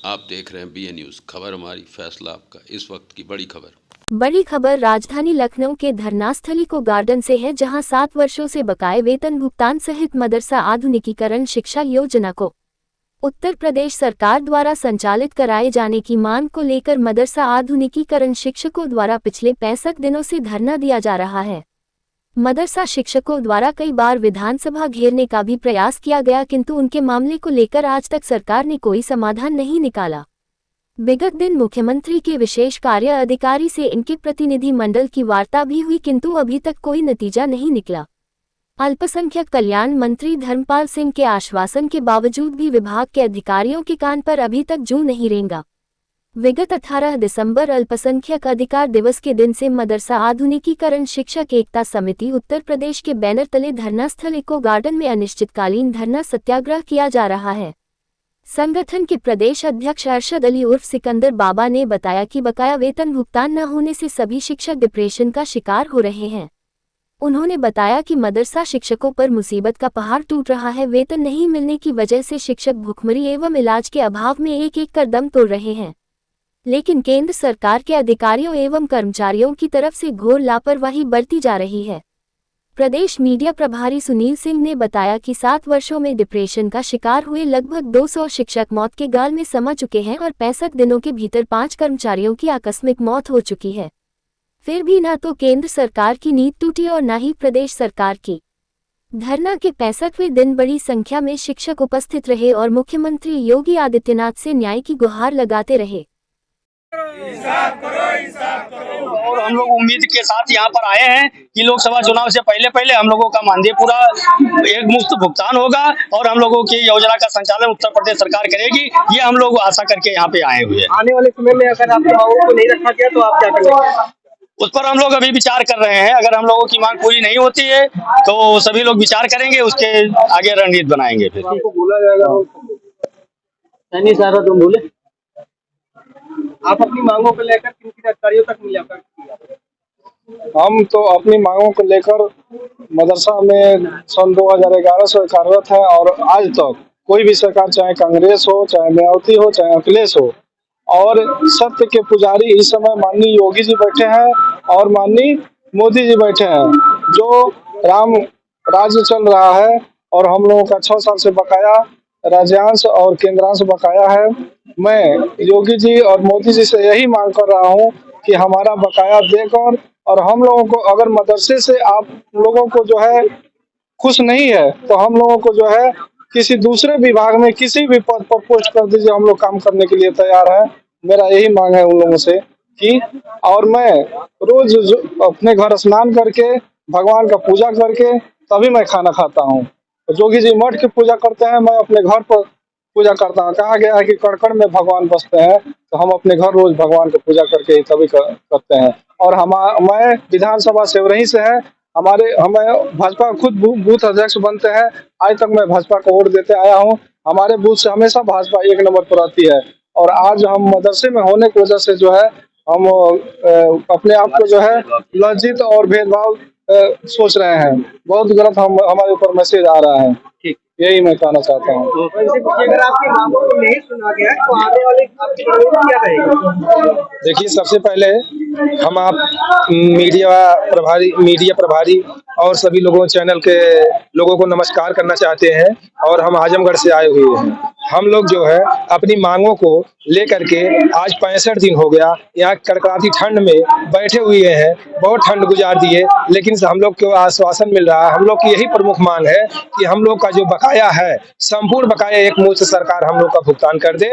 आप देख रहे हैं BA न्यूज़। खबर हमारी, फैसला आपका। इस वक्त की बड़ी खबर राजधानी लखनऊ के धरनास्थली को गार्डन से है, जहां 7 वर्षों से बकाये वेतन भुगतान सहित मदरसा आधुनिकीकरण शिक्षा योजना को उत्तर प्रदेश सरकार द्वारा संचालित कराए जाने की मांग को लेकर मदरसा आधुनिकीकरण शिक्षकों द्वारा पिछले 65 दिनों से धरना दिया जा रहा है। मदरसा शिक्षकों द्वारा कई बार विधानसभा घेरने का भी प्रयास किया गया, किंतु उनके मामले को लेकर आज तक सरकार ने कोई समाधान नहीं निकाला। विगत दिन मुख्यमंत्री के विशेष कार्य अधिकारी से इनके प्रतिनिधि मंडल की वार्ता भी हुई, किंतु अभी तक कोई नतीजा नहीं निकला। अल्पसंख्यक कल्याण मंत्री धर्मपाल सिंह के आश्वासन के बावजूद भी विभाग के अधिकारियों के कान पर अभी तक जू नहीं रेंगा। विगत 18 दिसंबर अल्पसंख्यक अधिकार दिवस के दिन से मदरसा आधुनिकीकरण शिक्षक एकता समिति उत्तर प्रदेश के बैनर तले धरनास्थल इको गार्डन में अनिश्चितकालीन धरना सत्याग्रह किया जा रहा है। संगठन के प्रदेश अध्यक्ष अरशद अली उर्फ सिकंदर बाबा ने बताया कि बकाया वेतन भुगतान न होने से सभी शिक्षक डिप्रेशन का शिकार हो रहे हैं। उन्होंने बताया कि मदरसा शिक्षकों पर मुसीबत का पहाड़ टूट रहा है। वेतन नहीं मिलने की वजह से शिक्षक भूखमरी एवं इलाज के अभाव में एक कर दम तोड़ रहे हैं, लेकिन केंद्र सरकार के अधिकारियों एवं कर्मचारियों की तरफ से घोर लापरवाही बरती जा रही है। प्रदेश मीडिया प्रभारी सुनील सिंह ने बताया कि 7 वर्षों में डिप्रेशन का शिकार हुए लगभग 200 शिक्षक मौत के गाल में समा चुके हैं और 65 दिनों के भीतर 5 कर्मचारियों की आकस्मिक मौत हो चुकी है। फिर भी न तो केंद्र सरकार की नींद टूटी और न ही प्रदेश सरकार की। धरना के 65वें दिन बड़ी संख्या में शिक्षक उपस्थित रहे और मुख्यमंत्री योगी आदित्यनाथ से न्याय की गुहार लगाते रहे। इंसाफ करो, इंसाफ करो। और हम लोग उम्मीद के साथ यहाँ पर आए हैं कि लोकसभा चुनाव से पहले हम लोगों का मानदेय पूरा एक मुश्त भुगतान होगा और हम लोगों की योजना का संचालन उत्तर प्रदेश सरकार करेगी, ये हम लोग आशा करके यहाँ पे आए हुए हैं। आने वाले समय में अगर आपकी मांगों को नहीं रखा गया तो आप क्या करेंगे? उस पर हम लोग अभी विचार कर रहे हैं। अगर हम लोगों की मांग पूरी नहीं होती है तो सभी लोग विचार करेंगे, उसके आगे रणनीति बनाएंगे। फिर आपको बोला जाएगा नहीं सारा तुम बोले आप अपनी मांगों को लेकर किन अधिकारियों तक मुलाकात की? हम तो अपनी मांगों को लेकर मदरसा में सन 2011 से कार्यरत है और आज तक कोई भी सरकार, चाहे कांग्रेस हो, चाहे मायावती हो, चाहे अखिलेश हो, और सत्य के पुजारी इस समय माननीय योगी जी बैठे हैं और माननीय मोदी जी बैठे हैं। जो राम राज्य चल रहा है और हम लोगों का 6 साल से बकाया राज्यांश और केंद्रांश बकाया है। मैं योगी जी और मोदी जी से यही मांग कर रहा हूं कि हमारा बकाया देकर, और हम लोगों को अगर मदरसे से आप लोगों को जो है खुश नहीं है तो हम लोगों को जो है किसी दूसरे विभाग में किसी भी पद पर पोस्ट कर दीजिए, हम लोग काम करने के लिए तैयार हैं। मेरा यही मांग है उन लोगों से कि, और मैं रोज अपने घर स्नान करके भगवान का पूजा करके तभी मैं खाना खाता हूँ। जोगी जी मठ की पूजा करते हैं, मैं अपने घर पर पूजा करता हूँ। कहा गया है कि कड़ में भगवान बसते हैं, तो हम अपने घर रोज भगवान की पूजा करके तभी करते हैं। और मैं विधानसभा सेवरही से है, हमें भाजपा खुद बूथ अध्यक्ष बनते हैं। आज तक मैं भाजपा को वोट देते आया हूँ। हमारे बूथ से हमेशा भाजपा 1 नंबर पर आती है। और आज हम मदरसे में होने की वजह से जो है हम अपने आप को जो है लज्जित और भेदभाव सोच रहे हैं। बहुत गलत हमारे ऊपर मैसेज आ रहा है। यही मैं कहना चाहता हूँ। अगर आपकी मांगों को नहीं सुना गया तो आने वाले क्या रहेगा? देखिए, सबसे पहले हम आप मीडिया प्रभारी और सभी लोगों चैनल के लोगों को नमस्कार करना चाहते हैं। और हम आजमगढ़ से आए हुए हैं। हम लोग जो है अपनी मांगों को लेकर के आज 65 दिन हो गया यहाँ कड़कड़ाती ठंड में बैठे हुए हैं। बहुत ठंड गुजार दिए, लेकिन हम लोग को आश्वासन मिल रहा है। हम लोग की यही प्रमुख मांग है कि हम लोग का जो बकाया है, संपूर्ण बकाया एक मुश्त सरकार हम लोग का भुगतान कर दे।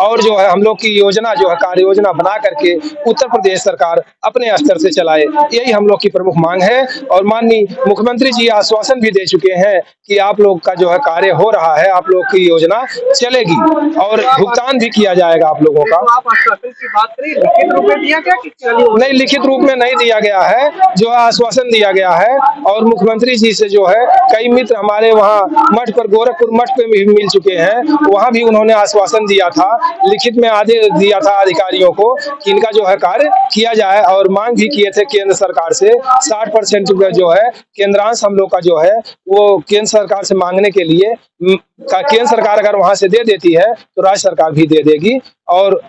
और जो है हम लोग की योजना जो है कार्य योजना बना करके उत्तर प्रदेश सरकार अपने स्तर से चलाए, यही हम लोग की प्रमुख मांग है। और माननीय मुख्यमंत्री जी आश्वासन भी दे चुके हैं कि आप लोग का जो है कार्य हो रहा है, आप लोग की योजना चलेगी और भुगतान भी किया जाएगा आप लोगों का। आप आश्वासन की बात करें, लिखित रूप में दिया गया कि नहीं, लिखित रूप में नहीं दिया गया है, जो आश्वासन दिया गया है। और मुख्यमंत्री जी से जो है कई मित्र हमारे वहाँ मठ पर, गोरखपुर मठ पे भी मिल चुके हैं। वहाँ भी उन्होंने आश्वासन दिया था, लिखित में आदेश दिया था अधिकारियों को कि इनका जो है कार्य किया जाए। और मांग भी किए थे केंद्र सरकार से 60% जो है केंद्रांश हम लोग का जो है वो केंद्र सरकार से मांगने के लिए केंद्र सरकार अगर वहां से दे देती है तो राज्य सरकार भी दे देगी। और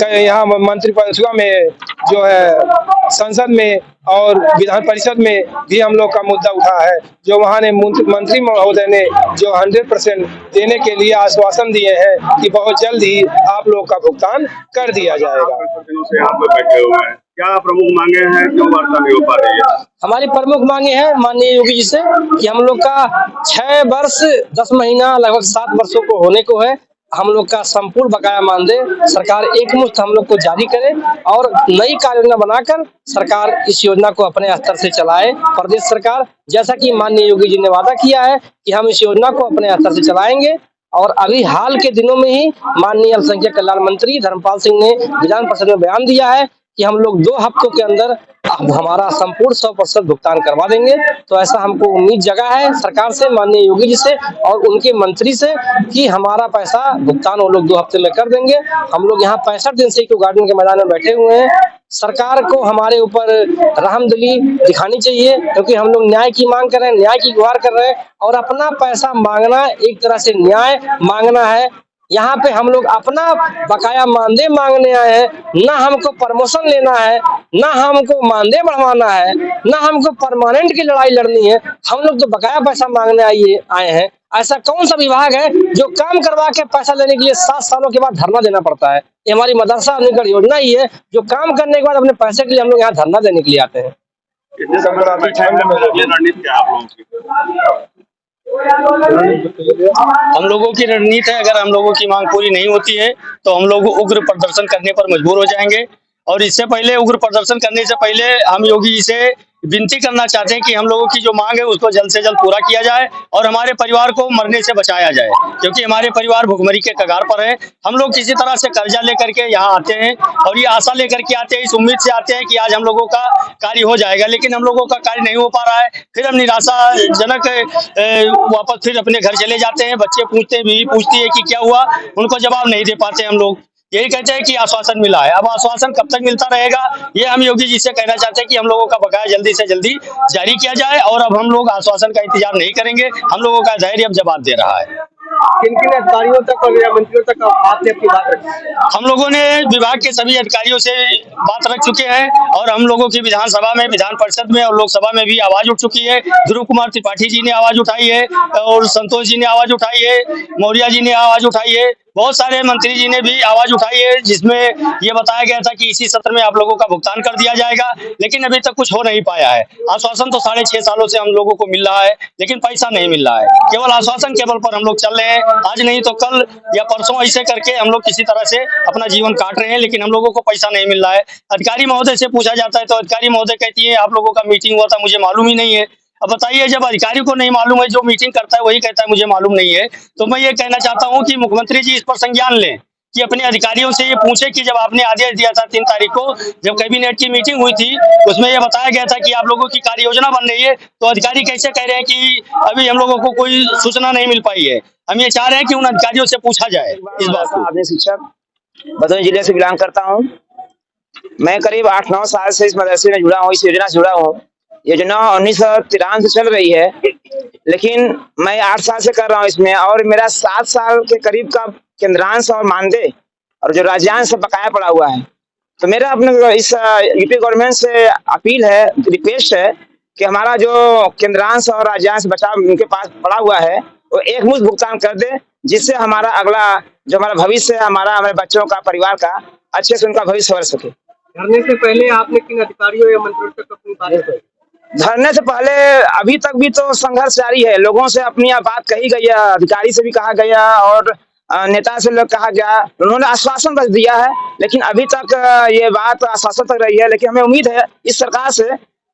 यहाँ मंत्रिपरिषद में जो है संसद में और विधान परिषद में भी हम लोग का मुद्दा उठा है, जो वहाँ ने मंत्री महोदय ने जो 100% देने के लिए आश्वासन दिए हैं कि बहुत जल्द ही आप लोग का भुगतान कर दिया जाएगा। दिनों से यहाँ पे बैठे हुए हैं, क्या प्रमुख मांगे हैं, क्यों वार्ता नहीं हो पा रही है? हमारी प्रमुख मांगे हैं माननीय योगी जी से कि हम लोग का 6 वर्ष 10 महीना लगभग 7 वर्षों को होने को है, हम लोग का संपूर्ण बकाया मानदेय सरकार एकमुश्त हम लोग को जारी करे और नई कार्य योजना बनाकर सरकार इस योजना को अपने स्तर से चलाए। प्रदेश सरकार, जैसा कि माननीय योगी जी ने वादा किया है कि हम इस योजना को अपने स्तर से चलाएंगे। और अभी हाल के दिनों में ही माननीय अल्पसंख्यक कल्याण मंत्री धर्मपाल सिंह ने विधान परिषद में बयान दिया है कि हम लोग 2 हफ्तों के अंदर हमारा संपूर्ण 100% भुगतान करवा देंगे। तो ऐसा हमको उम्मीद जगा है सरकार से, माननीय योगी जी से और उनके मंत्री से कि हमारा पैसा भुगतान वो लोग 2 हफ्ते में कर देंगे। हम लोग यहाँ 65 दिन से क्यों गार्डन के मैदान में बैठे हुए हैं। सरकार को हमारे ऊपर रहमदिली दिखानी चाहिए, क्योंकि हम लोग न्याय की मांग कर रहे हैं, न्याय की गुहार कर रहे हैं और अपना पैसा मांगना एक तरह से न्याय मांगना है। यहाँ पे हम लोग अपना बकाया मानदेय मांगने आए हैं, ना हमको प्रमोशन लेना है, ना हमको मानदेय बढ़वाना है, ना हमको परमानेंट की लड़ाई लड़नी है। हम लोग तो बकाया पैसा मांगने आए हैं। ऐसा कौन सा विभाग है जो काम करवा के पैसा लेने के लिए 7 सालों के बाद धरना देना पड़ता है? ये हमारी मदरसा निकट योजना ही है, जो काम करने के बाद अपने पैसे के लिए हम लोग यहाँ धरना देने के लिए आते हैं। रणनीति क्या आप लोगों की? हम लोगों की रणनीति है, अगर हम लोगों की मांग पूरी नहीं होती है तो हम लोग उग्र प्रदर्शन करने पर मजबूर हो जाएंगे। और इससे पहले, उग्र प्रदर्शन करने से पहले हम योगी जी से विनती करना चाहते हैं कि हम लोगों की जो मांग है उसको जल्द से जल्द पूरा किया जाए और हमारे परिवार को मरने से बचाया जाए, क्योंकि हमारे परिवार भुखमरी के कगार पर है। हम लोग किसी तरह से कर्जा लेकर के यहाँ आते हैं और ये आशा लेकर के आते हैं, इस उम्मीद से आते हैं कि आज हम लोगों का कार्य हो जाएगा, लेकिन हम लोगों का कार्य नहीं हो पा रहा है। फिर हम निराशाजनक वापस फिर अपने घर चले जाते हैं। बच्चे पूछते हैं, बीवी पूछती है कि क्या हुआ, उनको जवाब नहीं दे पाते हम लोग। यही कहते हैं कि आश्वासन मिला है। अब आश्वासन कब तक मिलता रहेगा, ये हम योगी जी से कहना चाहते हैं कि हम लोगों का बकाया जल्दी से जल्दी जारी किया जाए। और अब हम लोग आश्वासन का इंतजार नहीं करेंगे, हम लोगों का धैर्य अब जवाब दे रहा है। किन अधिकारियों तक और मंत्रियों तक आपने अपनी बात रखी? हम लोगों ने विभाग के सभी अधिकारियों से बात रख चुके हैं और हम लोगों की विधानसभा में, विधान परिषद में और लोकसभा में भी आवाज उठ चुकी है। ध्रुव कुमार त्रिपाठी जी ने आवाज उठाई है और संतोष जी ने आवाज उठाई है, मौर्य जी ने आवाज उठाई है, बहुत सारे मंत्री जी ने भी आवाज उठाई है, जिसमें ये बताया गया था कि इसी सत्र में आप लोगों का भुगतान कर दिया जाएगा, लेकिन अभी तक कुछ हो नहीं पाया है। आश्वासन तो 6.5 सालों से हम लोगों को मिल रहा है, लेकिन पैसा नहीं मिल रहा है। केवल आश्वासन के बल पर हम लोग चल रहे हैं, आज नहीं तो कल या परसों ऐसे करके हम लोग किसी तरह से अपना जीवन काट रहे हैं, लेकिन हम लोगों को पैसा नहीं मिल रहा है। अधिकारी महोदय से पूछा जाता है तो अधिकारी महोदय कहती है आप लोगों का मीटिंग हुआ था, मुझे मालूम ही नहीं है। अब बताइए, जब अधिकारी को नहीं मालूम है, जो मीटिंग करता है वही कहता है मुझे मालूम नहीं है, तो मैं ये कहना चाहता हूं कि मुख्यमंत्री जी इस पर संज्ञान लें कि अपने अधिकारियों से ये पूछे कि जब आपने आदेश दिया था 3 तारीख को, जब कैबिनेट की मीटिंग हुई थी, उसमें ये बताया गया था कि आप लोगों की कार्य योजना बन रही है, तो अधिकारी कैसे कह रहे हैं कि अभी हम लोगों को कोई सूचना नहीं मिल पाई है? हम ये चाह रहे हैं कि उन अधिकारियों से पूछा जाए इस बात को। आदमी शिक्षक भदोही जिले से बिलोंग करता हूँ। मैं करीब 8-9 साल से इस मदरसे में जुड़ा हूँ, इस योजना से जुड़ा हूँ। योजना 1993 से चल रही है, लेकिन मैं 8 साल से कर रहा हूँ इसमें, और मेरा 7 साल के करीब का केंद्रांश और मानदेय और जो राज्यांश बकाया पड़ा हुआ है। तो मेरा अपने इस यूपी गवर्नमेंट से अपील है, रिक्वेस्ट है कि हमारा जो केंद्रांश और राज्यांश बचा उनके पास पड़ा हुआ है वो एकमुश्त भुगतान कर दे, जिससे हमारा अगला जो हमारा भविष्य है, हमारे बच्चों का, परिवार का अच्छे से उनका भविष्य संवर सके। धरने से पहले आपने किन अधिकारियों या मंत्रियों तक अपनी बात कही? धरने से पहले अभी तक भी तो संघर्ष जारी है। लोगों से अपनी बात कही गई है, अधिकारी से भी कहा गया और नेता से लोग कहा गया, उन्होंने आश्वासन बस दिया है, लेकिन अभी तक ये बात आश्वासन तक रही है। लेकिन हमें उम्मीद है इस सरकार से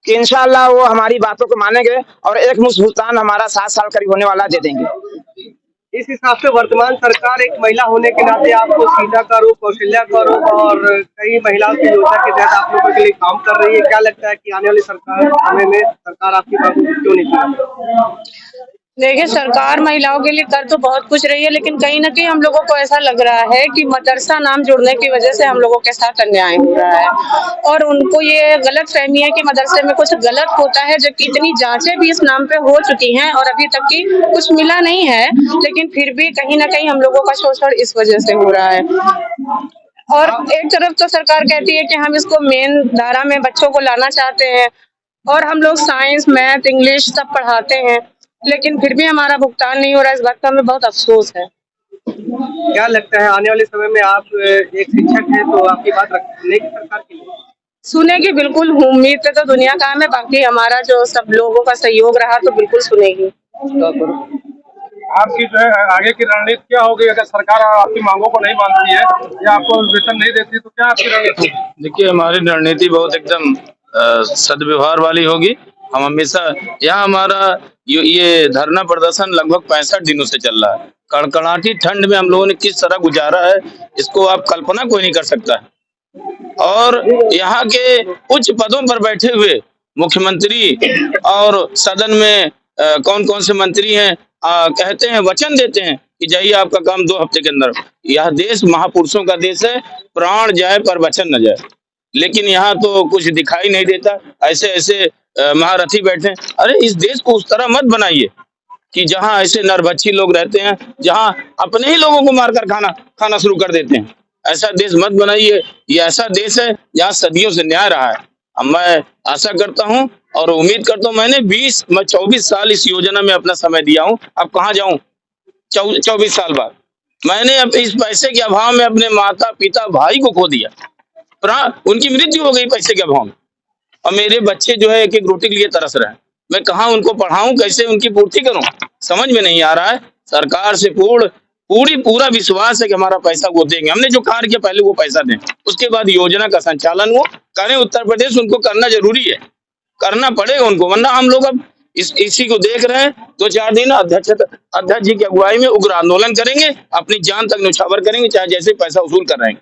कि इंशाअल्लाह वो हमारी बातों को मानेंगे और एकमुश्त भुगतान हमारा 7 साल करीब होने वाला दे देंगे। इस हिसाब से वर्तमान सरकार एक महिला होने के नाते आपको सीता का रूप, कौशल्या का रूप और कई महिलाओं की योजना के तहत आप लोगों के लिए काम कर रही है। क्या लगता है कि आने वाली सरकार समय में सरकार आपकी बातों को क्यों नहीं सुनेगी? देखिए, सरकार महिलाओं के लिए कर तो बहुत कुछ रही है, लेकिन कहीं न कहीं हम लोगों को ऐसा लग रहा है कि मदरसा नाम जुड़ने की वजह से हम लोगों के साथ अन्याय हो रहा है और उनको ये गलतफहमी है कि मदरसे में कुछ गलत होता है, जबकि इतनी जांचें भी इस नाम पे हो चुकी हैं और अभी तक की कुछ मिला नहीं है, लेकिन फिर भी कहीं न कहीं हम लोगों का शोषण इस वजह से हो रहा है। और एक तरफ तो सरकार कहती है कि हम इसको मेन धारा में बच्चों को लाना चाहते हैं और हम लोग साइंस, मैथ, इंग्लिश सब पढ़ाते हैं, लेकिन फिर भी हमारा भुगतान नहीं हो रहा है। इस बात का हमें बहुत अफसोस है। क्या लगता है आने वाले समय में आप एक शिक्षक हैं तो आपकी बात सुनेगी सरकार की? सुनेगी, बिल्कुल। उम्मीद पे तो दुनिया काम है, बाकी हमारा जो सब लोगों का सहयोग रहा तो बिल्कुल सुनेगी। आपकी जो है आगे की रणनीति क्या होगी अगर सरकार आपकी मांगों को नहीं मानती है या आपको वेतन नहीं देती तो क्या आपकी रणनीति होगी? देखिए, हमारी रणनीति बहुत एकदम सद्व्यवहार वाली होगी। हम हमेशा यहाँ हमारा ये धरना प्रदर्शन लगभग 65 दिनों से चल रहा है। कड़कड़ाती ठंड में हम लोगों ने किस तरह गुजारा है, इसको आप कल्पना कोई नहीं कर सकता है। और यहाँ के उच्च पदों पर बैठे हुए मुख्यमंत्री और सदन में कौन कौन से मंत्री हैं, कहते हैं, वचन देते हैं कि जाइए आपका काम 2 हफ्ते के अंदर। यह देश महापुरुषों का देश है, प्राण जाए पर वचन न जाए, लेकिन यहाँ तो कुछ दिखाई नहीं देता। ऐसे ऐसे महारथी बैठे। अरे इस देश को उस तरह मत बनाइए कि जहाँ ऐसे नरभक्षी लोग रहते हैं, जहाँ अपने ही लोगों को मारकर खाना शुरू कर देते हैं। ऐसा देश मत बनाइए। ये ऐसा देश है जहाँ सदियों से न्याय रहा है। अब मैं आशा करता हूँ और उम्मीद करता हूँ, मैं 24 साल इस योजना में अपना समय दिया हूँ। अब कहाँ जाऊँ 24 साल बाद? मैंने अब इस पैसे के अभाव में अपने माता पिता भाई को खो दिया, उनकी मृत्यु हो गई पैसे के अभाव में, और मेरे बच्चे जो है एक एक रोटी के लिए तरस रहे हैं। मैं कहाँ उनको पढ़ाऊं, कैसे उनकी पूर्ति करूं, समझ में नहीं आ रहा है। सरकार से पूरा विश्वास है कि हमारा पैसा वो देंगे। हमने जो कार्य किया पहले वो पैसा दें, उसके बाद योजना का संचालन वो करें। उत्तर प्रदेश उनको करना जरूरी है, करना पड़ेगा उनको, वरना हम लोग अब इसी को देख रहे हैं। 2-4 दिन अध्यक्ष जी की अगुवाई में उग्र आंदोलन करेंगे, अपनी जान तक न्यौछावर करेंगे, चाहे जैसे पैसा वसूल कर रहे हैं।